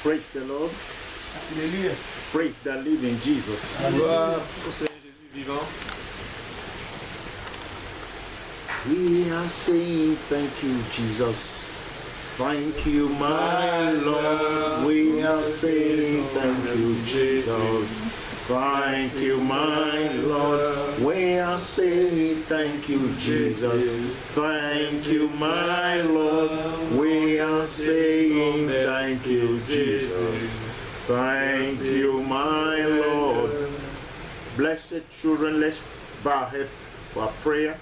Praise the Lord. Alléluia. Praise the living Jesus. Gloire au Seigneur Jésus vivant. We are saying thank you, Jesus. Thank you, my Lord. We are saying thank you, Jesus. Thank you, my Lord. We are saying thank you, Jesus. Thank you, my Lord. We are saying thank you, Jesus. Thank you, my Lord. Blessed children, let's bow our head for a prayer.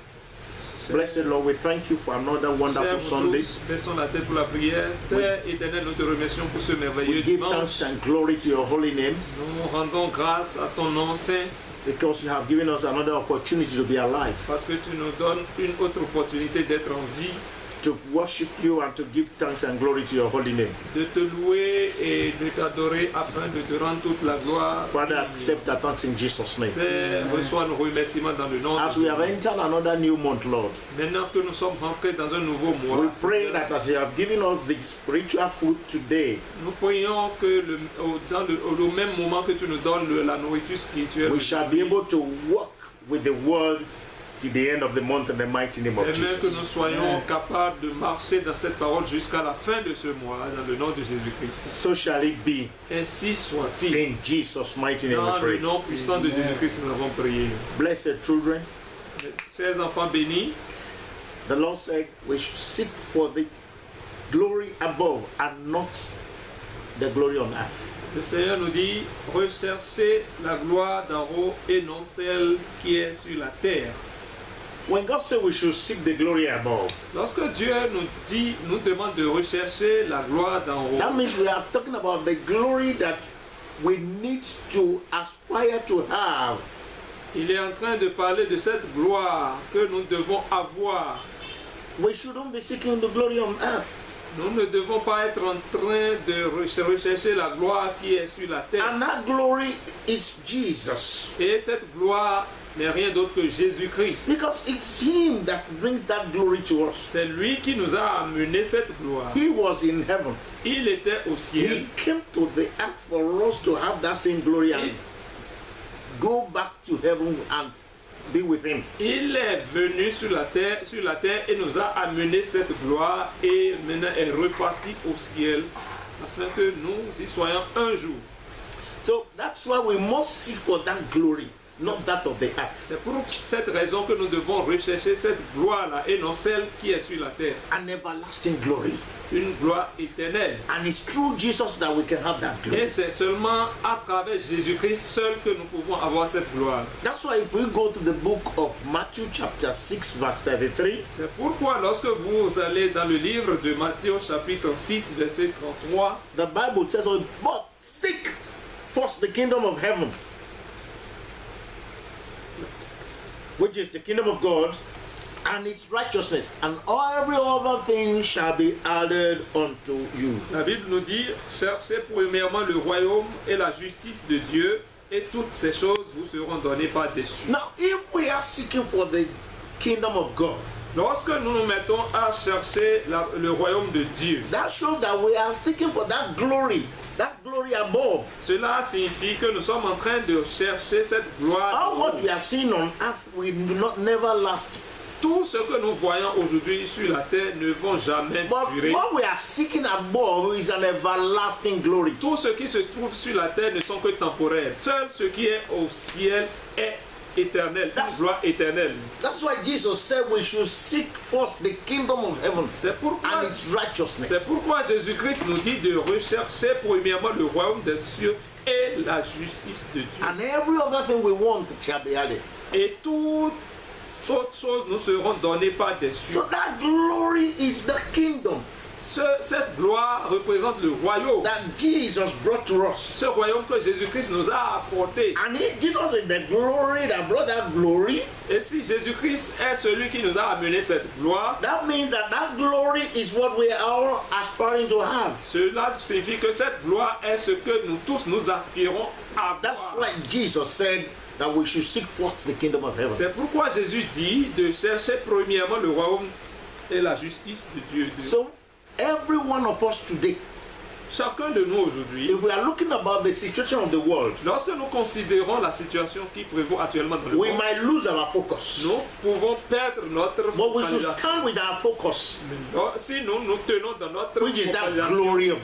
Blessed Lord, we thank you for another wonderful Sunday. Baissons la tête pour la prière. Père éternel, nous te remercions pour ce merveilleux We give dimanche. thanks and glory to your holy name Nous rendons grâce à ton nom saint because you have given us another opportunity to be alive, parce que tu nous donnes une autre opportunité d'être en vie, to worship you and to give thanks and glory to your holy name. de te louer et de t'adorer afin de te rendre toute la gloire. Father, accept our thanks in Jesus' name. Père, reçois nos remerciements dans le nom As de we have Jésus. entered another new month, Lord, Maintenant que nous sommes rentrés dans un nouveau mois, we pray Seigneur, that as you have given us the spiritual food today, nous prions que au même moment que tu nous donnes la nourriture spirituelle, we shall be able to walk with the word to the end of the month in the mighty name of et même que nous Jesus. soyons capables de marcher dans cette parole jusqu'à la fin de ce mois, dans le nom de Jésus-Christ. So shall it be. Ainsi soit-il. In Jesus' mighty name Dans we le pray. nom puissant de Jésus-Christ, nous avons prié. Blessed children, Chers enfants bénis, the Lord said we should seek for the glory above and not the glory on earth. le Seigneur nous dit, recherchez la gloire d'en haut et non celle qui est sur la terre. When God said we should seek the glory above, Lorsque Dieu nous demande de rechercher la gloire d'en haut, that means we are talking about the glory that we need to aspire to have. il est en train de parler de cette gloire que nous devons avoir. We shouldn't be seeking the glory on earth. Nous ne devons pas être en train de rechercher la gloire qui est sur la terre. And that glory is Jesus. Et cette gloire n'est rien d'autre que Jésus-Christ. Because it's Him that brings that glory to us. C'est lui qui nous a amené cette gloire. He was in heaven. Il était au ciel. He came to the earth for us to have that same glory and go back to heaven and be with Him. Il est venu sur la terre et nous a amené cette gloire et maintenant est reparti au ciel afin que nous y soyons un jour. So that's why we must seek for that glory, not that of the earth. C'est pour cette raison que nous devons rechercher cette gloire-là et non celle qui est sur la terre. An everlasting glory. Une gloire éternelle. And it's through Jesus that we can have that Et glory. c'est seulement à travers Jésus-Christ seul que nous pouvons avoir cette gloire. That's why if we go to the book of Matthew chapter 6 verse 33, C'est pourquoi lorsque vous allez dans le livre de Matthieu chapitre 6 verset 33, the Bible says, "Oh, but seek first the kingdom of heaven," which is the kingdom of God, and its righteousness, and every other thing shall be added unto you. la Bible nous dit, cherchez premièrement le royaume et la justice de Dieu et toutes ces choses vous seront données par-dessus. Now, if we are seeking for the kingdom of God, Lorsque nous nous mettons à chercher le royaume de Dieu, that shows that we are seeking for that glory above. cela signifie que nous sommes en train de chercher cette gloire. All d'en what haut. we are seeing on earth will not never last. Tout ce que nous voyons aujourd'hui sur la terre ne vont jamais But durer. what we are seeking above is an everlasting glory. Tout ce qui se trouve sur la terre ne sont que temporaires. Seul ce qui est au ciel est éternel, une gloire éternelle. That's why Jesus said we should seek first the kingdom of heaven C'est pourquoi, and its righteousness. Jésus-Christ nous dit de rechercher premièrement le royaume des cieux et la justice de Dieu. And every other thing we want shall be added. Et toutes autres choses nous seront données par des cieux. So that glory is the kingdom Cette gloire représente le royaume. that Jesus brought to us. Ce royaume que Jésus-Christ nous a apporté. And Jesus is the glory that brought that glory. Et si Jésus-Christ est celui qui nous a amené cette gloire, That means that that glory is what we are all aspiring to have. cela signifie que cette gloire est ce que nous tous nous aspirons à That's avoir. why Jesus said that we should seek first the kingdom of heaven. C'est pourquoi Jésus dit de chercher premièrement le royaume et la justice de Dieu. So every one of us today Chacun de nous aujourd'hui, if we are looking about the situation of the world, lorsque nous considérons la situation qui prévaut actuellement dans le we monde, might lose our focus. nous pouvons perdre notre But we should focalisation. stand with our focus, Si nous tenons dans notre which is that focalisation, glory of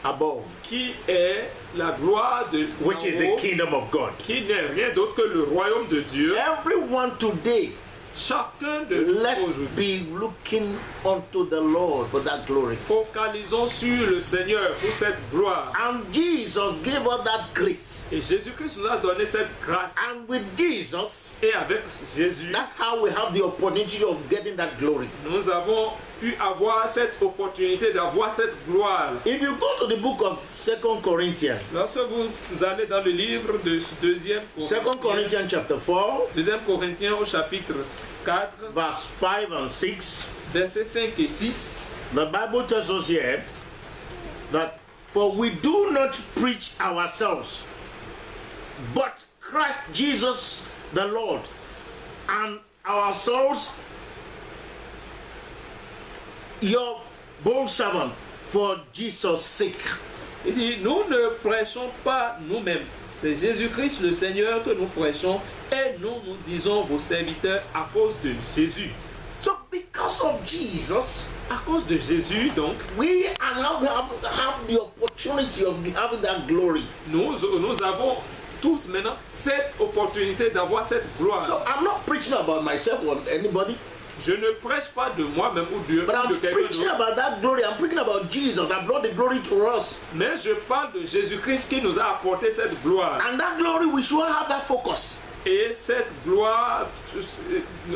above, qui est la gloire de which is the d'en haut, kingdom of God. qui n'est rien d'autre que le royaume de Dieu, Everyone today, chacun de nous let's aujourd'hui, be looking unto the Lord for that glory. focalisons sur le Seigneur pour cette gloire. And Jesus gave us that grace. Et Jésus-Christ nous a donné cette grâce. And with Jesus, Et avec Jésus, that's how we have the opportunity of getting that glory. nous avons pu avoir cette opportunité d'avoir cette gloire. If you go to the book of 2 Corinthians, Lorsque vous allez dans le livre de 2 Corinthians chapter 4, 2 Corinthiens au chapitre 4, verse 5 and 6, versets 5 et 6, the Bible tells us here that for we do not preach ourselves, but Christ Jesus the Lord, and ourselves your bold servant for Jesus' sake. il dit, nous ne prêchons pas nous-mêmes. C'est Jésus-Christ le Seigneur que nous prêchons et nous disons vos serviteurs à cause de Jésus. So because of Jesus, À cause de Jésus, donc, we are now have the opportunity of having that glory. nous avons tous maintenant cette opportunité d'avoir cette gloire. So I'm not preaching about myself or anybody, Je ne prêche pas de moi-même ou but I'm de quelqu'un preaching d'autre, about that glory. I'm preaching about Jesus that brought the glory to us. mais je parle de Jésus-Christ qui nous a apporté cette gloire. And that glory, we should have that focus. Et cette gloire,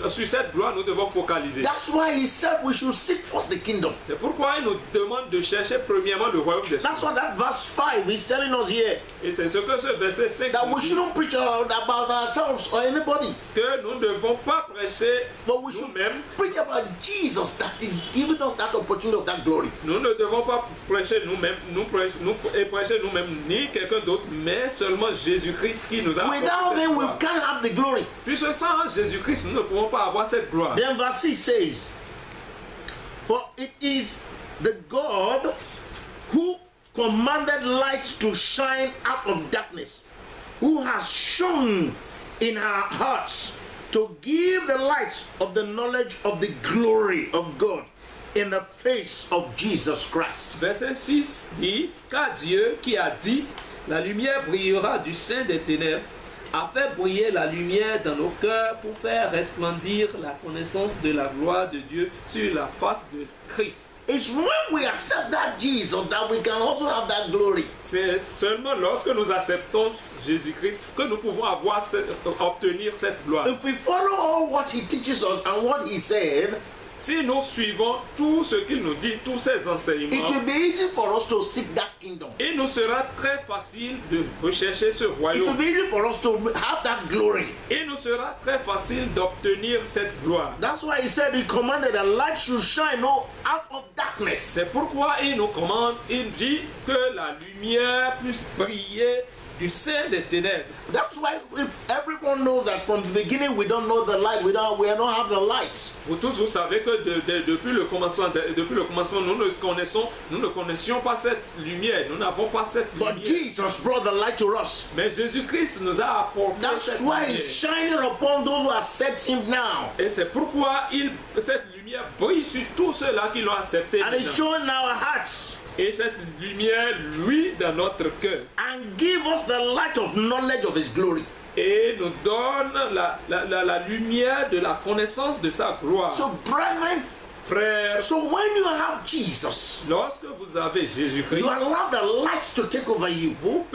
sur cette gloire, nous devons focaliser. That's why he said we should seek first the kingdom. C'est pourquoi il nous demande de chercher premièrement le royaume des That's cieux. what that verse 5 is telling us here. Et c'est ce que ce verset 5 That nous we dit, shouldn't preach about ourselves or anybody, que nous ne devons pas prêcher but we should nous-mêmes. preach about Jesus that is giving us that opportunity of that glory. Nous ne devons pas prêcher nous-mêmes, prêcher nous-mêmes ni quelqu'un d'autre, mais seulement Jésus-Christ qui nous a apporté Without cette him, we gloire. can't have the glory. Puisque sans Jésus-Christ, nous ne pouvons pas avoir cette gloire. Then verse 6 says, for it is the God who commanded light to shine out of darkness, who has shone in our hearts to give the light of the knowledge of the glory of God in the face of Jesus Christ. Verset 6 dit, car Dieu qui a dit, la lumière brillera du sein des ténèbres, a fait briller la lumière dans nos cœurs pour faire resplendir la connaissance de la gloire de Dieu sur la face de Christ. It's when we accept that Jesus that we can also have that glory. C'est seulement lorsque nous acceptons Jésus-Christ que nous pouvons obtenir cette gloire. If we follow all what he teaches us and what he said, Si nous suivons tout ce qu'il nous dit, tous ces it enseignements, will be easy for us to seek that kingdom. il nous sera très facile de rechercher ce It will royaume. be easy for us to have that glory. Il nous sera très facile d'obtenir cette gloire. That's why he said he commanded that light should shine out of darkness. C'est pourquoi il nous commande, il dit que la lumière puisse briller du sein des ténèbres. That's why if everyone knows that from the beginning we don't know the light, we don't have the light. Vous tous, vous savez que depuis le commencement, nous ne connaissions pas cette lumière. Nous n'avons pas cette But lumière. Jesus brought the light to us. Mais Jésus-Christ nous a apporté That's cette why lumière. it's shining upon those who accept him now. Et c'est pourquoi cette lumière brille sur tous ceux-là qui l'ont accepté. And it's maintenant. showing in our hearts Et cette lumière, lui, dans notre cœur. and give us the light of knowledge of his glory. Et nous donne la lumière de la connaissance de sa gloire. So brethren, Frères, so when you have Jesus, lorsque vous avez Jésus-Christ, you allow the light to take over you. vous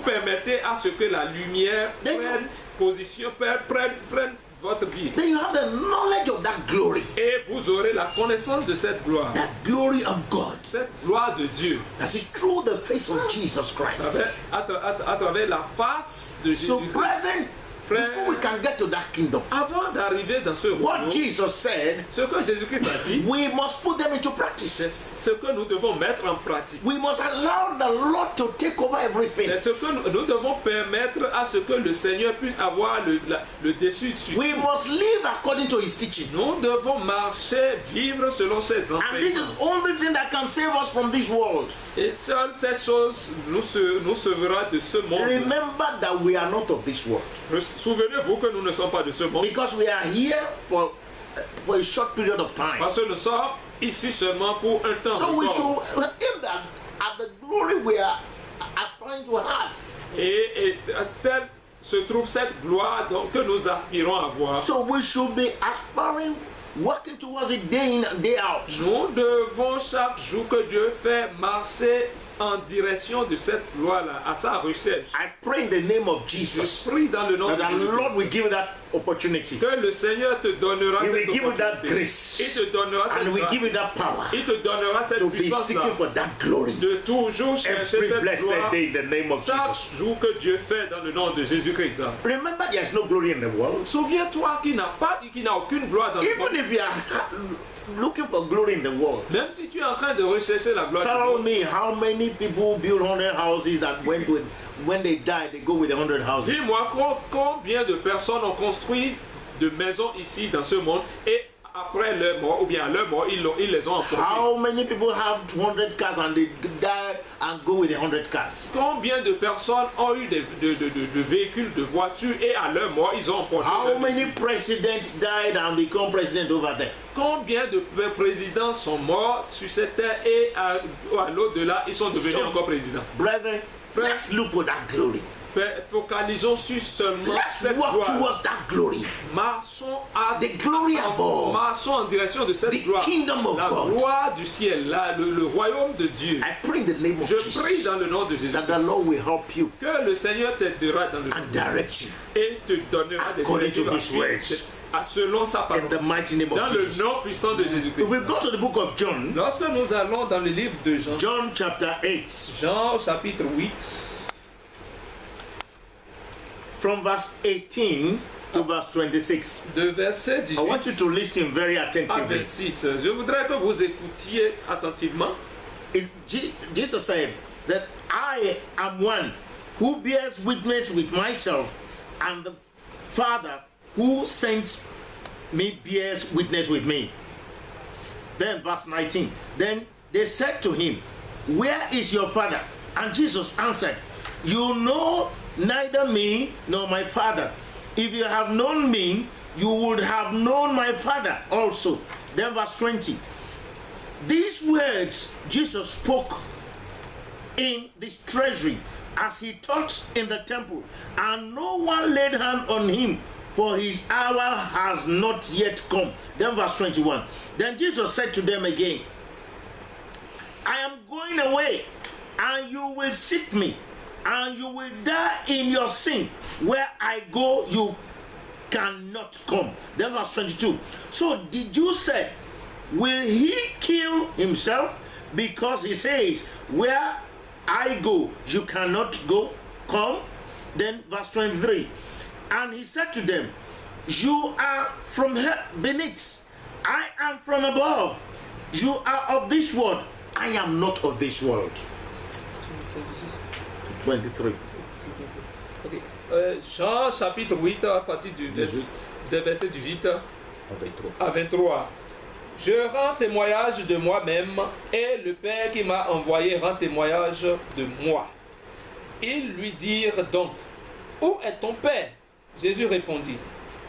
permettez à ce que la lumière prenne position, prenne votre vie. Then you have the knowledge of that glory. Et vous aurez la connaissance de cette gloire. That glory of God. Cette gloire de Dieu. That's it, through the face of Jesus Christ. À travers la face de So Jésus-Christ. brethren, Frère, before we can get to that kingdom, avant d'arriver dans ce what royaume, Jesus said, ce que Jésus-Christ a dit, we must put them into c'est practice. ce que nous devons mettre en pratique. We must allow the Lord to take over everything. C'est ce que nous devons permettre à ce que le Seigneur puisse avoir le dessus dessus. We must live according to his teaching. Nous devons marcher, vivre selon ses And this is enseignements. the only thing that can save us from this world. Et seule cette chose nous sauvera de ce monde. Remember that we are not of this world. Souvenez-vous que nous ne sommes pas de ce monde. Because we are here for a short period of time. Parce que nous sommes ici seulement pour un temps. So we encore. should aim at the glory we are aspiring to have. Et telle se trouve cette gloire que nous aspirons à voir. So we should be aspiring, working towards it day in and day out. Nous devons chaque jour que Dieu fait marcher en direction de cette gloire-là, à sa recherche. I pray in the name of Je Jesus prie dans le nom that de the Lord Jésus will give you that opportunity. que le Seigneur te donnera He cette will give you that opportunité. grace. Il te donnera cette And will grâce. give you that power Il te donnera cette to be puissance-là seeking for that glory. de toujours chercher Every cette blessed gloire day in the name of chaque Jesus. jour que Dieu fait dans le nom de Jésus-Christ. Remember, there is no glory in the world. Souviens-toi qu'il n'a aucune gloire dans le monde. Even if you are looking for glory in the world, Même si tu es en train de rechercher la gloire du tell monde, me how many people build 100 houses that went with, when they die, they go with the 100 houses. dis-moi combien de personnes ont construit de maisons ici dans ce monde et après leur mort ou bien à leur mort, ils les ont emportées. How many people have 200 cars and they die and go with the 100 cars? Combien de personnes ont eu de véhicules, de voitures et à leur mort, ils ont emporté How leur many véhicule? presidents died and become president over there? Combien de présidents sont morts sur cette terre et à l'au-delà, ils sont devenus So- encore présidents? Brethren, let's look for that glory. Focalisons sur seulement Let's cette walk gloire. towards that glory. Marchons à The glory above. marchons en direction de cette The gloire. kingdom of La God. gloire du ciel, le royaume de Dieu. I pray in the name of Je prie Jesus dans le nom de Jésus that the Lord will help you que le Seigneur t'aidera dans le and direct you et te donnera des according to directives his words. selon sa in parole. the mighty name Dans of le Jesus. nom puissant de If Jésus-Christ. we go to the book of John, Lorsque nous allons dans le livre de Jean, John chapter 8, Jean chapitre 8, from verse 18 to verse 26. de verset I want 18 you to listen very à attentively. 26. Je voudrais que vous écoutiez attentivement. Jesus said that I am one who bears witness with myself, and the Father who sent me bears witness with me. Then verse 19. Then they said to him, "Where is your Father?" And Jesus answered, "You know neither me nor my Father. If you have known me, you would have known my Father also." Then verse 20. These words Jesus spoke in this treasury as he taught in the temple, and no one laid hand on him, for his hour has not yet come. Then verse 21. Then Jesus said to them again, "I am going away, and you will seek me, and you will die in your sin. Where I go, you cannot come." Then verse 22. So the Jews said, "Will he kill himself? Because he says, 'Where I go, you cannot come.'" Then verse 23. And he said to them, "You are from beneath, I am from above. You are of this world, I am not of this world." 23. Ok. Jean chapitre 8 à partir du 18. verset 18 Avec trop. à 23. Je rends témoignage de moi-même et le Père qui m'a envoyé rend témoignage de moi. Ils lui dirent donc, où est ton Père? Jésus répondit,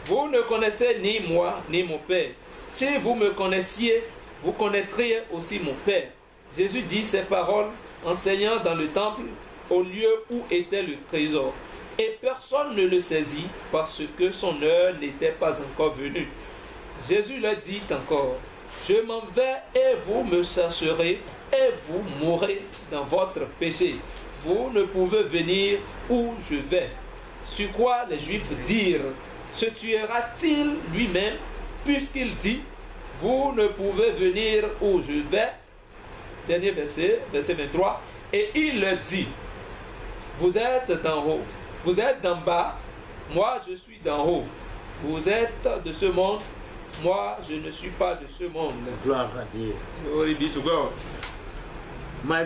vous ne connaissez ni moi ni mon Père. Si vous me connaissiez, vous connaîtriez aussi mon Père. Jésus dit ces paroles enseignant dans le temple au lieu où était le trésor. Et personne ne le saisit parce que son heure n'était pas encore venue. Jésus leur dit encore, je m'en vais et vous me chercherez et vous mourrez dans votre péché. Vous ne pouvez venir où je vais. Sur quoi les Juifs dirent, se tuera-t-il lui-même puisqu'il dit, vous ne pouvez venir où je vais. Dernier verset, verset 23. Et il leur dit, vous êtes d'en haut, vous êtes d'en bas, moi je suis d'en haut. Vous êtes de ce monde, moi je ne suis pas de ce monde. Gloire à Dieu. Glory be to God. My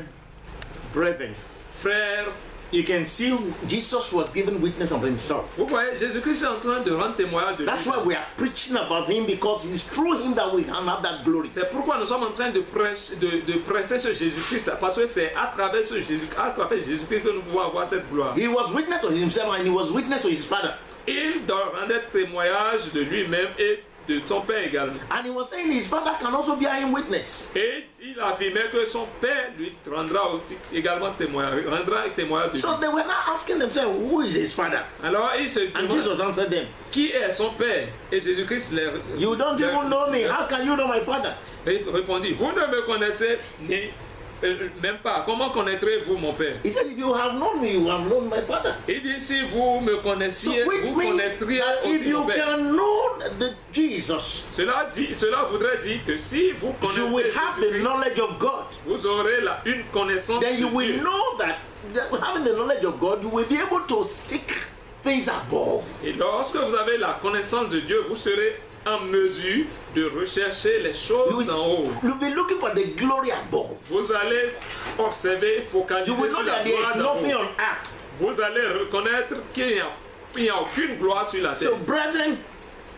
brethren, Frères, you can see Jesus was giving witness of himself. vous voyez, Jésus-Christ est en train de rendre témoignage de That's lui. why we are preaching about him, because it's through him that we can have that glory. C'est pourquoi nous sommes en train de presser ce Jésus-Christ, parce que c'est à travers ce Jésus-Christ que nous pouvons avoir cette gloire. He was witness to himself and he was witness to his father. Il doit rendre témoignage de lui-même et de son père également. And he was saying his father can also be a witness. Et il affirmait que son père lui rendra aussi également témoignage, rendra témoignage de lui. So they were now asking themselves, who is his father? Alors il se And demande Jesus answered them, qui est son père. Et Jésus-Christ you don't even know me. How can you know my father? répondit, vous ne me connaissez même pas. Comment connaîtrez-vous mon père? He said, if you have known me, you have known my father. Il dit, si vous me So connaissiez, which vous means connaîtriez that if aussi mon you père. can know the Jesus, Cela voudrait dire que si vous you will connaissez have the Jésus-Christ, knowledge of God. vous aurez une connaissance Then you de will Dieu. know that having the knowledge of God, you will be able to seek things above. Et lorsque vous avez la connaissance de Dieu, vous serez en mesure de rechercher les You choses d'en haut. will, you'll be looking for the glory above. Vous allez observer, You focaliser will sur know la that there gloire is d'en nothing haut. on earth. Vous allez reconnaître qu'il n'y a aucune gloire sur la terre. So, brethren,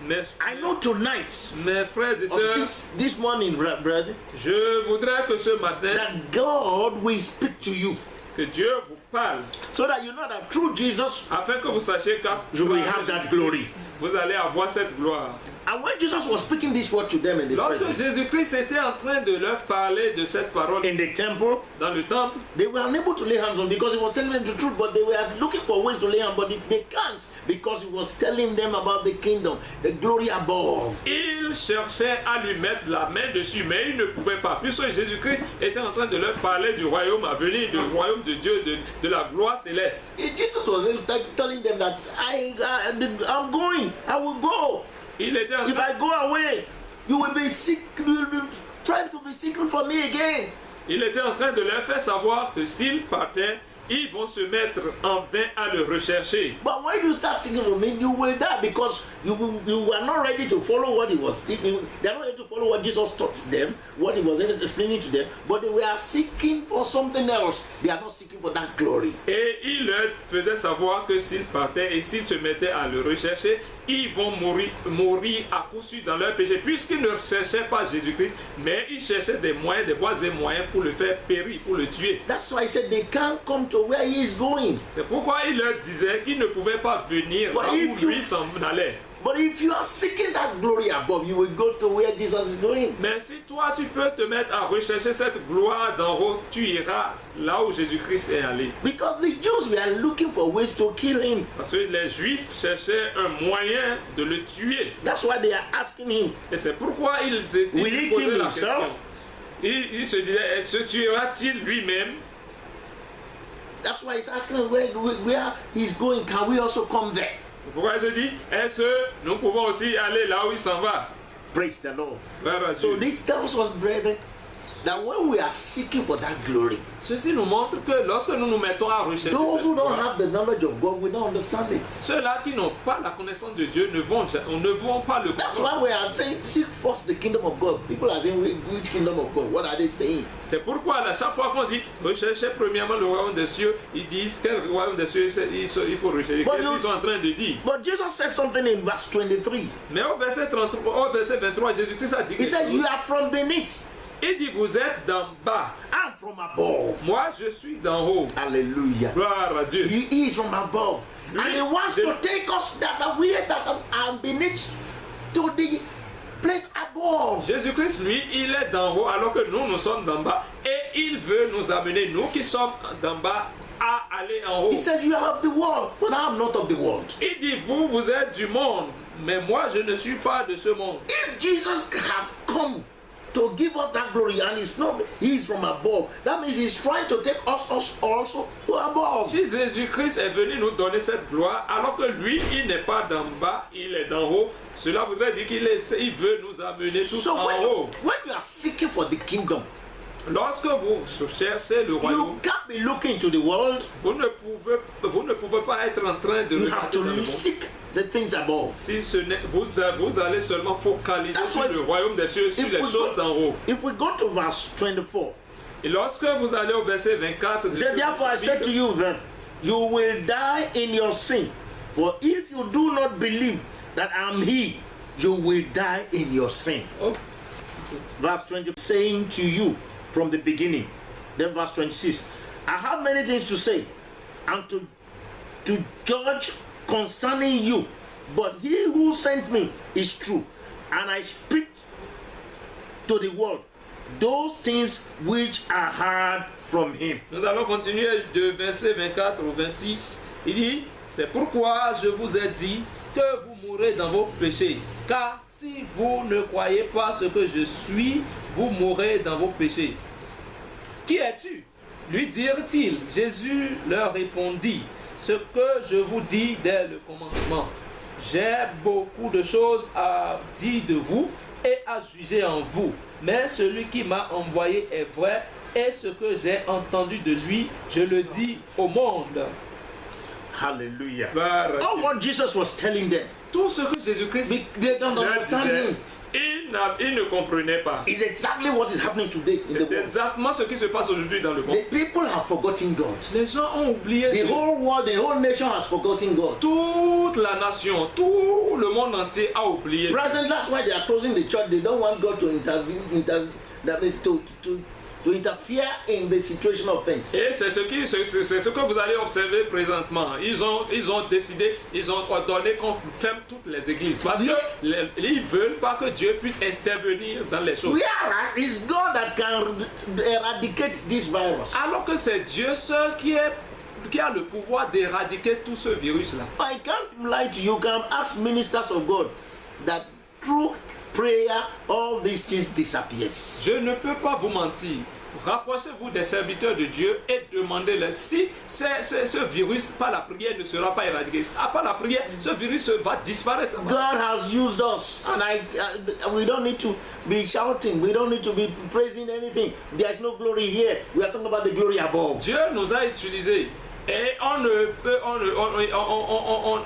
Mes, I know tonight, mes frères et or sœurs, this morning, brethren, je voudrais que ce matin, that God will speak to you, que Dieu vous parle, so that you know that through Jesus, afin que vous sachiez qu'à you will have that glory. vous allez avoir cette gloire. And when Jesus was speaking this word to them in the Lorsque presence, Jésus-Christ était en train de leur parler de cette parole in the temple, dans le temple, they were unable to lay hands on because he was telling them the truth, but they were looking for ways to lay hands, but they can't because he was telling them about the kingdom, the glory above. ils cherchaient à lui mettre la main dessus, mais ils ne pouvaient pas, puisque Jésus-Christ était en train de leur parler du royaume à venir, du royaume de Dieu, de la gloire céleste. And Jesus was telling them that I'm going, I will go. Il était en If train, I go away, you will be sick, you will be trying to be seeking for me again. il était en train de leur faire savoir que s'ils partaient, ils vont se mettre en vain à le rechercher. But when you start seeking for me, you will die because you are not ready to follow what he was teaching. They are not ready to follow what Jesus taught them, what he was explaining to them. But they were seeking for something else. They are not seeking for that glory. Et il leur faisait savoir que s'ils partaient et s'ils se mettaient à le rechercher, ils vont mourir à coup sûr dans leur péché, puisqu'ils ne recherchaient pas Jésus-Christ, mais ils cherchaient des moyens, des voies et moyens pour le faire périr, pour le tuer. That's why I said they can't come to where he is going. C'est pourquoi il leur disait qu'ils ne pouvaient pas venir là où lui s'en allait. But if you are seeking that glory above, you will go to where Jesus is going. Mais si toi tu peux te mettre à rechercher cette gloire d'en haut, tu iras là où Jésus-Christ est allé. Because the Jews were looking for ways to kill him. Parce que les Juifs cherchaient un moyen de le tuer. That's why they are asking him. Et c'est pourquoi ils Will he posaient kill la himself? question. Il se disait, se tuera-t-il lui-même? That's why he's asking where he's going. Can we also come there? C'est pourquoi je dis, est-ce que nous pouvons aussi aller là où il s'en va? Praise the Lord. Gloire à So Dieu. this tells us, brethren, that when we are seeking for that glory, Ceci nous montre que lorsque nous nous mettons à rechercher those cette who don't gloire, have the knowledge of God will not understand it. ceux-là qui n'ont pas la connaissance de Dieu ne vont pas le That's comprendre. why we are saying, seek first the kingdom of God. People are saying, which kingdom of God? What are they saying? C'est pourquoi à chaque fois qu'on dit recherchez premièrement le royaume des cieux, ils disent quel royaume des cieux il faut rechercher. But Qu'est-ce you- qu'ils sont en train de dire? But Jesus said something in verse 23. Mais au verset 33, au verset 23, Jésus-Christ a dit He quelque said, chose. you are from beneath Il dit vous êtes d'en bas, and from above. moi je suis d'en haut. Hallelujah. Gloire à Dieu. He is from above. And he wants to take us that we that are beneath to the place above. Jésus-Christ, lui, il est d'en haut alors que nous sommes d'en bas. Et il veut nous amener, nous qui sommes d'en bas, à aller en haut. He said, you are of the world, but I am not of the world. Il dit, vous êtes du monde, mais moi je ne suis pas de ce monde. If Jesus have come to give us that glory and he's from above, that means he's trying to take us also to above. Si Jésus-Christ est venu nous donner cette gloire, alors que lui, il n'est pas d'en bas, il est d'en haut, cela voudrait dire il veut nous amener tous So en haut. when you are seeking for the kingdom, Lorsque vous cherchez le You royaume, can't be looking to the world. vous ne pouvez pas être en train de You have regarder dans le to monde. seek the things above. Si ce n'est, vous allez seulement focaliser That's sur why le royaume des cieux, sur if les we choses go- d'en haut. If we go to verse 24, Et lorsque vous allez au verset 24 de it said, therefore I said to you that you will die in your sin. For if you do not believe that I am He, you will die in your sin. Oh, Verse 20, saying to you from the beginning. Then verse 26, I have many things to say and to judge concerning you, but he who sent me is true, and I speak to the world those things which are heard from him. nous allons continuer de verset 24 au 26. Il dit, c'est pourquoi je vous ai dit que vous mourrez dans vos péchés. Car si vous ne croyez pas ce que je suis, vous mourrez dans vos péchés. Qui es-tu? Lui dirent-ils. Jésus leur répondit, ce que je vous dis dès le commencement. J'ai beaucoup de choses à dire de vous et à juger en vous. Mais celui qui m'a envoyé est vrai, et ce que j'ai entendu de lui, je le dis au monde. Hallelujah. Bar- All what Jesus was telling them, Tout ce que Jésus-Christ they don't leur understand disait, him. ils ne comprenaient pas. It's exactly what is happening today in the C'est world. exactement ce qui se passe aujourd'hui dans le monde. The people have forgotten God. Les gens ont oublié The Dieu. whole world, the whole nation has forgotten God. Toute la nation, tout le monde entier a oublié Dieu. Present, that's why they are closing the church. They don't want God to to interfere in the situation of things. Et c'est ce que vous allez observer présentement. Ils ont décidé, ils ont ordonné qu'on ferme toutes les églises. Parce qu'ils ne veulent pas que Dieu puisse intervenir dans les choses. Whereas it's God that can eradicate this virus. Alors que c'est Dieu seul qui a le pouvoir d'éradiquer tout ce virus-là. I can't lie to you. You can ask ministers of God that through prayer all these things disappears. Je ne peux pas vous mentir. Rapprochez-vous des serviteurs de Dieu et demandez-leur si ce virus, par la prière, ne sera pas éradiqué. Par la prière, ce virus va disparaître. God has used us, and we don't need to be shouting. We don't need to be praising anything. There's no glory here. We are talking about the glory above. Dieu nous a utilisés. Et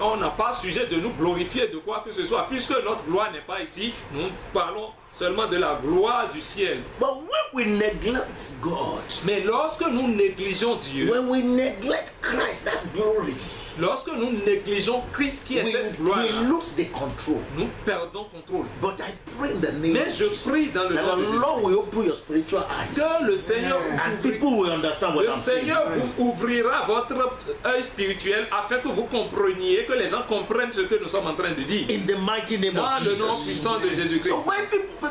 on n'a pas sujet de nous glorifier de quoi que ce soit, puisque notre gloire n'est pas ici. Nous parlons seulement de la gloire du ciel. But when we neglect God, Mais lorsque nous négligeons Dieu, when we neglect Christ, that glory, lorsque nous négligeons Christ qui est cette we gloire-là, lose the control. nous perdons contrôle. But I pray in the name Mais of je Jesus prie dans le that nom de the Lord will Jésus open your spiritual eyes, que le Seigneur and ouvre- people will understand what le I'm saying. Seigneur vous ouvrira votre œil spirituel afin que vous compreniez, que les gens comprennent ce que nous sommes en train de dire. In the mighty name Dans of le nom Jesus. puissant de So Jésus-Christ. when people,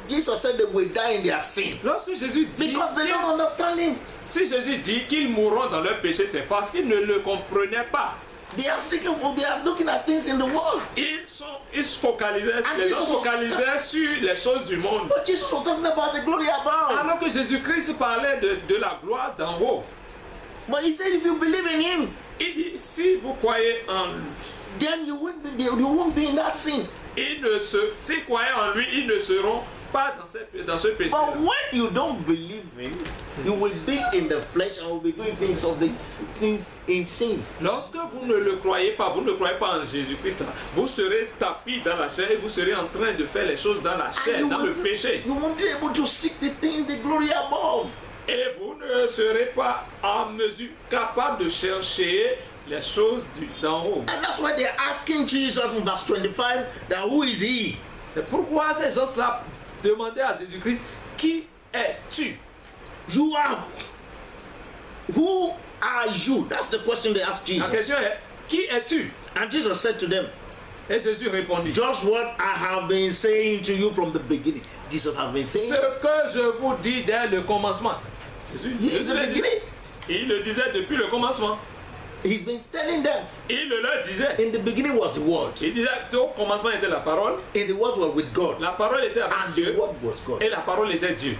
Jesus said they will die in their sin Lorsque Jésus dit, because they don't understand Him. si Jésus dit qu'ils mourront dans leur péché, c'est parce qu'ils ne le comprenaient pas. They are seeking for. They are looking at things in the world. Ils se focalisaient, And les gens Jesus was- focalisaient sur les choses du monde. But Jesus was talking about the glory above. Alors que Jésus-Christ parlait de la gloire d'en haut. But He said, if you believe in Him, Il dit, si vous croyez en lui, then you won't be in that sin. s'ils croyaient en lui, ils ne seront pas dans ce péché. But when you don't believe Him, you will be in the flesh and will be doing things in sin. Lorsque vous ne le croyez pas, vous ne croyez pas en Jésus-Christ, vous serez tapis dans la chair et vous serez en train de faire les choses dans la chair, you dans le will- péché. You won't be able to seek the things, the glory above. Et vous ne serez pas en mesure, capable de chercher les choses d'en haut. And that's why they're asking Jesus in verse 25 that who is He? C'est pourquoi ces gens-là demandaient à Jésus-Christ, qui es-tu? You are. Who are you? That's the question they asked La Jesus. question est, qui es-tu? And Jesus said to them, Et Jésus répondit, just what I have been saying to you from the beginning. Jesus has been saying ce it. que je vous dis dès le commencement. Jésus, He is Jésus the l'a dit. beginning. Il le disait depuis le commencement. He's been telling them. Il le leur disait. In the beginning was the Word. Il disait qu'au commencement était la parole. And the words were with God. La parole était avec And the Dieu. Word was God. Et la parole était Dieu.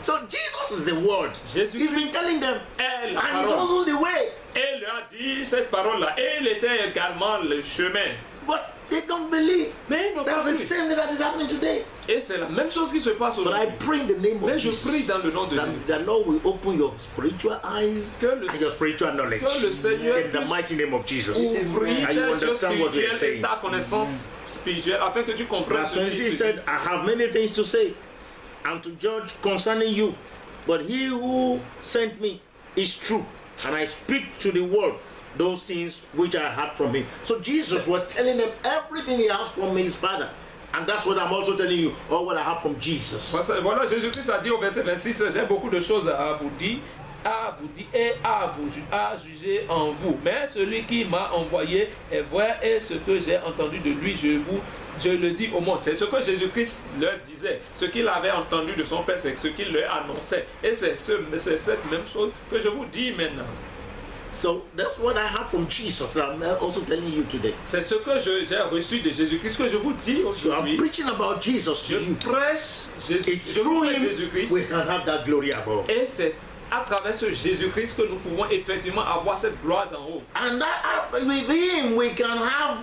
So Jesus is the Word. Jésus He's been Christ telling them. est la And He's parole. also the way. Et il leur a dit cette parole-là. Et il était également le chemin. But they don't believe. Mais ils n'ont pas That's the cru. same thing that is happening today. Et c'est la même chose qui se passe But I aujourd'hui. pray in the name Mais of je prie Jesus dans le nom de that Dieu. the Lord will open your spiritual eyes Que le, and your spiritual knowledge que le Seigneur in the puisse mighty name of Jesus. ouvrir And you tes yeux understand what we are spirituels et saying. ta connaissance spirituelle afin que tu comprennes Verse ce qui 26 se said, dit. I have many things to say and to judge concerning you, but he who sent me is true, and I speak to the world those things which I heard from him. So Jesus was telling them everything he has from his Father. And that's what I'm also telling you, all what I have from Jesus. Voilà, Jésus-Christ a dit au verset 26, j'ai beaucoup de choses à vous dire et à juger en vous. Mais celui qui m'a envoyé est vrai et ce que j'ai entendu de lui, je le dis au monde. C'est ce que Jésus-Christ leur disait. Ce qu'il avait entendu de son Père, c'est ce qu'il leur annonçait. Et c'est cette même chose que je vous dis maintenant. So that's what I have from Jesus that I'm also telling you today. C'est ce que j'ai reçu de Jésus-Christ que je vous dis So I'm aujourd'hui. preaching about Jesus to Je you. prêche It's through him Jésus-Christ. we can have that glory above. Et c'est à travers ce Jésus-Christ que nous pouvons effectivement avoir cette gloire d'en haut. And that with him we can have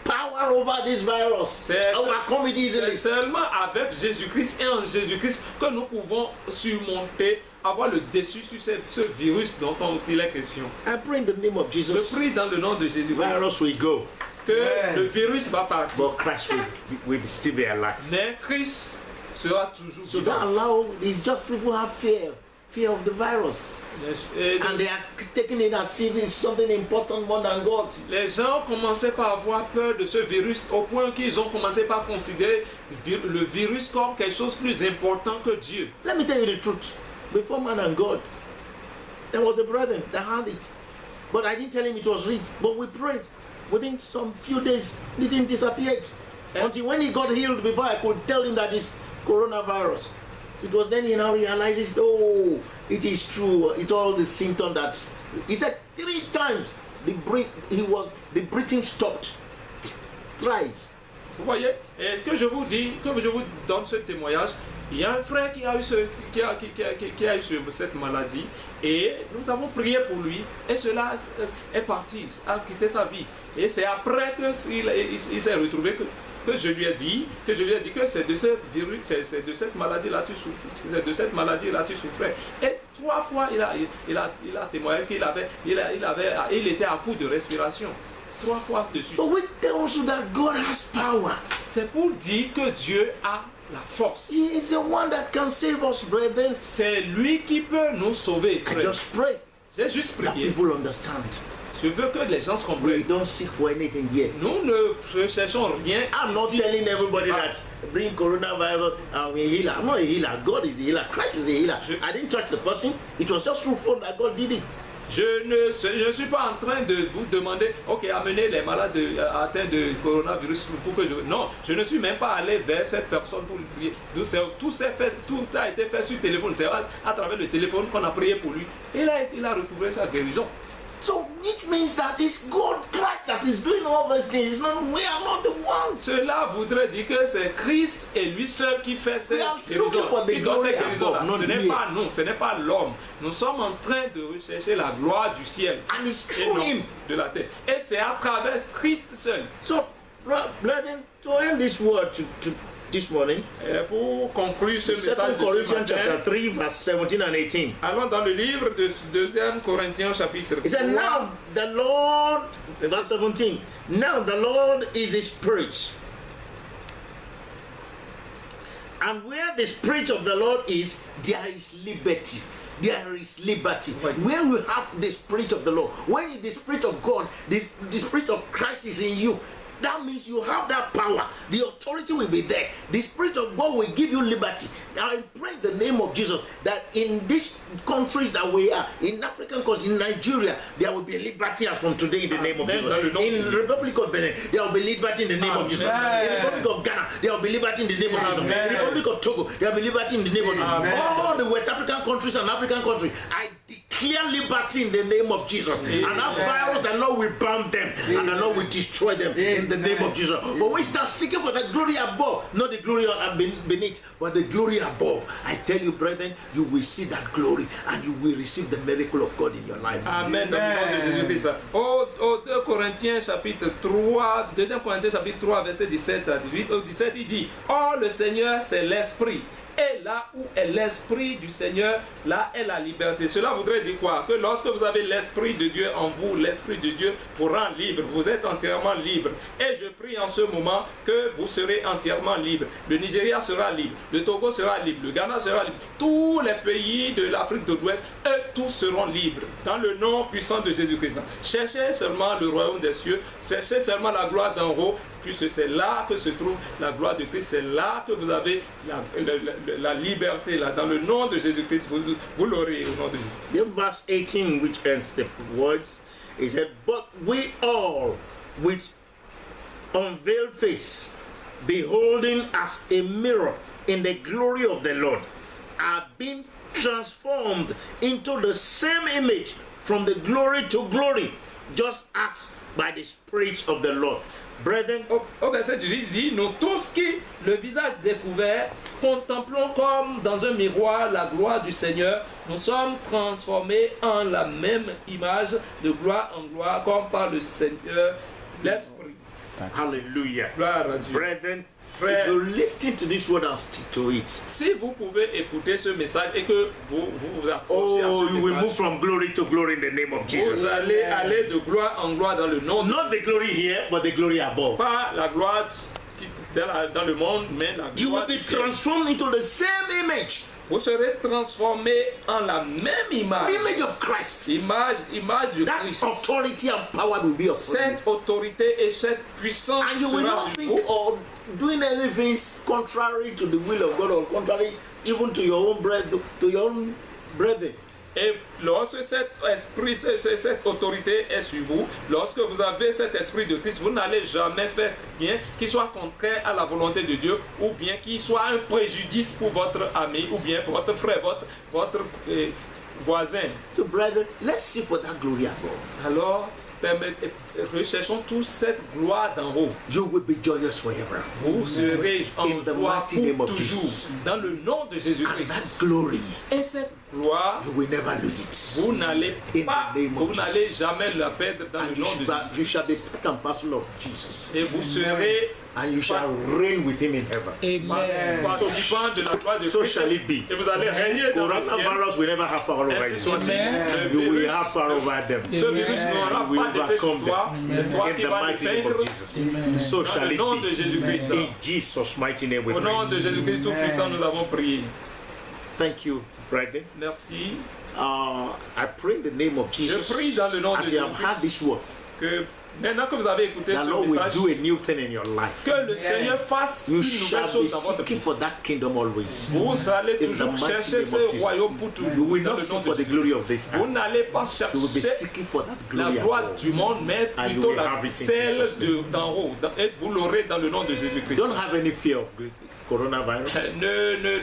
power over this virus. C'est Overcome it easily. seulement avec Jésus-Christ et en Jésus-Christ que nous pouvons surmonter, avoir le dessus sur ce virus dont il est question. I pray in the name of Je Jesus. prie dans le nom de Jésus-Christ Virus will go, que le virus va partir. but Christ will still be alive. Mais Christ sera toujours So vivant. that allow it's just people have fear of the virus, Et and they are taking it as if it's something important more than God. les gens commençaient par avoir peur de ce virus au point qu'ils ont commencé par considérer le virus comme quelque chose de plus important que Dieu. Let me tell you the truth. Before man and God, there was a brother that had it, but I didn't tell him it was it. But we prayed. Within some few days, it didn't disappear. Until when he got healed, before I could tell him that it's coronavirus. It was then he now realizes, oh, it is true. It's all the symptom that he said 3 times the breathing stopped. Thrice. Vous voyez, et que je vous donne ce témoignage, il y a un frère qui a eu, cette maladie et nous avons prié pour lui et cela est parti, a quitté sa vie. Et c'est après qu'il s'est retrouvé que je lui ai dit que c'est de ce virus, c'est de cette maladie-là tu souffres, c'est de cette maladie-là tu souffrais. Et 3 fois il a témoigné qu'il était à court de respiration. 3 fois de suite. So we tell you that God has power. C'est pour dire que Dieu a la force. He is the one that can save us, brethren. C'est lui qui peut nous sauver, I frère. just pray J'ai juste that prié. people understand. Je veux que les gens se We comprennent. don't seek for anything here. Nous ne recherchons rien. I'm not ici. telling everybody that bring coronavirus, I'm a healer. I'm not a healer. God is the healer. Christ is the healer. I didn't touch the person. It was just through phone that God did it. Je ne suis pas en train de vous demander, ok, amenez les malades atteints de coronavirus pour que je... Non, je ne suis même pas allé vers cette personne pour lui prier. Tout a été fait sur téléphone. C'est à travers le téléphone qu'on a prié pour lui. Et il a recouvré sa guérison. So which means that it's God, Christ, that is doing all these things. No, we are not the ones. Cela voudrait dire que c'est Christ et lui seul qui fait cette guérison. Qui donne cette guérison-là. Ce n'est pas nous, ce n'est pas l'homme. Nous sommes en train de rechercher la gloire du ciel And it's et through non him. de la terre. Et c'est à travers Christ seul. So, brethren, to end this word this morning, Et pour conclure ce 2 message de ce Corinthians matin, chapter 3, verse 17 and 18. allons dans le livre de 2 Corinthiens chapitre He said, 3. now the Lord, verse 17, now the Lord is the Spirit. And where the Spirit of the Lord is, there is liberty. There is liberty. When we have the Spirit of the Lord, when the Spirit of God, the Spirit of Christ is in you, that means you have that power. The authority will be there. The Spirit of God will give you liberty. I pray in the name of Jesus that in these countries that we are, in African countries, in Nigeria, there will be liberty as from today in the name of Jesus. In the Republic of Benin, there will be liberty in the name of Jesus. In the Republic of Ghana, there will be liberty in the name of Jesus. In the Republic of Togo, there will be liberty in the name of Jesus. All the West African countries and African countries, I declare clear liberty in the name of Jesus. And that virus, the Lord will bomb them, and the Lord will destroy them in the name of Jesus. But when we start seeking for the glory above, not the glory beneath, but the glory above, I tell you, brethren, you will see that glory and you will receive the miracle of God in your life. Amen. Dans le nom de Jésus-Christ. Au 2 Corinthiens chapitre 3, 2 Corinthiens chapitre 3, verset 17 à 18, au 17, il dit: Or le Seigneur, c'est l'Esprit. Et là où est l'Esprit du Seigneur, là est la liberté. Cela voudrait dire quoi? Que lorsque vous avez l'Esprit de Dieu en vous, l'Esprit de Dieu vous rend libre. Vous êtes entièrement libre. Et je prie en ce moment que vous serez entièrement libre. Le Nigeria sera libre. Le Togo sera libre. Le Ghana sera libre. Tous les pays de l'Afrique de l'Ouest, eux tous seront libres. Dans le nom puissant de Jésus-Christ. Cherchez seulement le royaume des cieux. Cherchez seulement la gloire d'en haut. Puisque c'est là que se trouve la gloire de Christ. C'est là que vous avez la liberté, là, dans le nom de Jésus-Christ, vous l'aurez au nom de Jésus. In verse 18, which ends the words, he said, But we all, with unveiled face, beholding as a mirror in the glory of the Lord, are being transformed into the same image from the glory to glory, just as by the Spirit of the Lord. Brethren, au verset 18, il dit: Nous tous qui, le visage découvert, contemplons comme dans un miroir la gloire du Seigneur, nous sommes transformés en la même image de gloire en gloire, comme par le Seigneur l'Esprit. Hallelujah. Gloire à Dieu. Brethren, Frère, if you listen to this word and stick to it, si vous pouvez écouter ce message et que vous accrochez à ce you will message, move from glory to glory in the name of Jesus. vous allez aller de gloire en gloire dans le nom de Not the glory here, but the glory above. pas la gloire dans le monde, mais la You will gloire be du ciel. transformed into the same image, Vous serez transformés en la même image. image of Christ. Image de That Christ. authority and power will be upon you. Cette autorité et cette puissance And you will sera not sur think vous. of doing anything contrary to the will of God or contrary even to your own brethren. Et lorsque cet esprit, cette autorité est sur vous, lorsque vous avez cet esprit de Christ, vous n'allez jamais faire bien qui soit contraire à la volonté de Dieu, ou bien qui soit un préjudice pour votre ami, ou bien votre frère, votre voisin. So, brethren, let's see for that glory above. Alors, recherchons tous cette gloire d'en haut. You will be joyous forever. Vous serez en In the joie mighty name pour of toujours, Jesus. dans le nom de And Jésus-Christ. that glory, Et cette gloire, you will never lose it. vous n'allez In pas, the name of vous n'allez Jesus. jamais la perdre dans And le you nom de Jésus. shall be part and parcel of Jesus. Et vous serez And you shall reign with him in heaven. participant de la gloire de So Christ. shall it be. Et vous allez régner dans le ciel. Coronavirus will never have power over Ainsi you. soit-il. You will have power over them. Ce virus n'aura We pas d'effet sur overcome toi. C'est toi In qui the vas mighty le name of vaincre. Jesus. So Dans shall le nom de it Jésus-Christ. be. In Jesus' mighty name we Au nom pray. de Jésus-Christ tout-puissant, nous avons prié. Thank you, brethren. Merci. I pray in the name of Jesus. Je prie dans le nom de As you have heard Jésus-Christ this word, que maintenant que vous avez écouté the ce Lord will message, do a new thing in your life. que le Seigneur fasse You une shall nouvelle be chose dans votre seeking vie. for that kingdom always. Vous allez In toujours the mighty chercher name ce of Jesus. royaume pour toujours. You will Dans not le seek nom for de the glory Jésus. of this Vous earth. n'allez pas You will be chercher seeking for that la glory gloire above. du monde, mais And you plutôt will have it in celle Jesus' name. d'en haut. Et vous l'aurez dans le nom de Jésus-Christ. Don't have any fear of coronavirus.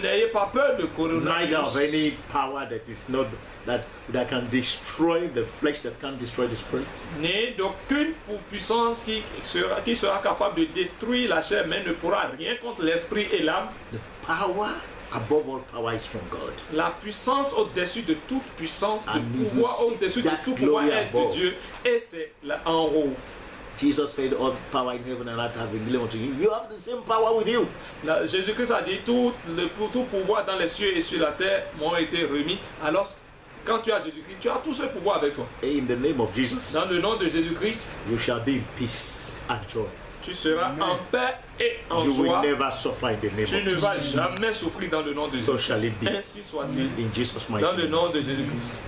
N'ayez pas peur de Neither of coronavirus. any power that is not that can destroy the flesh, that can destroy the spirit. Ni d'aucune puissance qui sera capable de détruire la chair, mais ne pourra rien contre l'esprit et l'âme. The power above all power is from God. La puissance au-dessus de toute puissance, le And if you pouvoir seek au-dessus de that tout pouvoir glory est de above. Dieu, et c'est là en haut. Jesus said, all power in heaven and earth has been given unto you. You have the same power with you. Jésus-Christ a dit tout pouvoir dans les cieux et sur la terre m'ont été remis. Alors, quand tu as Jésus-Christ, tu as tout ce pouvoir avec toi. In the name of Jesus, Dans le nom de Jésus-Christ, you shall be in peace and joy. tu seras en paix et en You will joie. never suffer in the name Tu of ne vas Jesus. jamais souffrir dans le nom de So shall Jésus. it be. Ainsi soit-il. In Jesus' mighty Dans le name. nom de Jésus-Christ.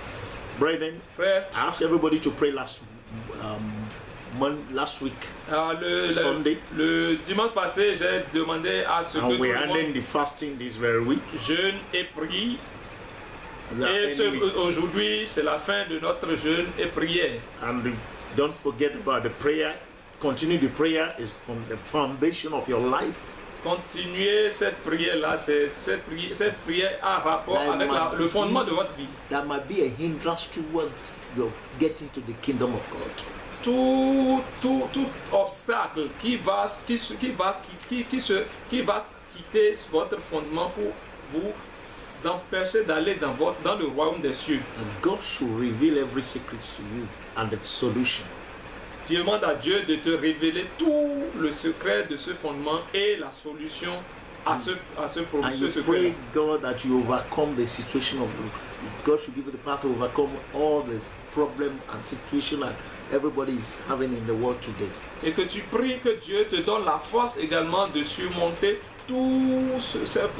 Brethren, Frère, I asked everybody to pray last week. alors Sunday. le dimanche passé, j'ai demandé à ce que And tout we're le monde ending the fasting this very week. jeûne et prie. We are Et ending it. aujourd'hui, c'est la fin de notre jeûne et prière. And don't forget about the prayer. Continue the prayer is from the foundation of your life. continuez cette prière-là. Cette prière a rapport avec le fondement de votre vie. That might be a hindrance towards your getting to the kingdom of God. Tout obstacle qui va quitter votre fondement pour vous empêcher d'aller dans le royaume des cieux. And God should reveal every secret to you and the solution. Tu demandes à Dieu de te révéler tout le secret de ce fondement et la solution à ce And you secret. pray, God, that you overcome the situation of God should give you the power to overcome all the problem and situation that everybody is having in the world today. Et que tu pries que Dieu te donne la force également de surmonter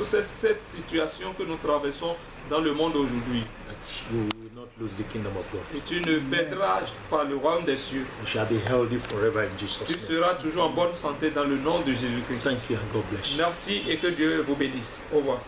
cette situation que nous traversons dans le monde aujourd'hui. That you will not lose the kingdom of God. Et tu ne perdras pas le royaume des cieux. You shall be healthy forever in Jesus' Tu name. seras toujours en bonne santé dans le nom de Jésus-Christ. Thank you and God bless you. Merci et que Dieu vous bénisse. Au revoir.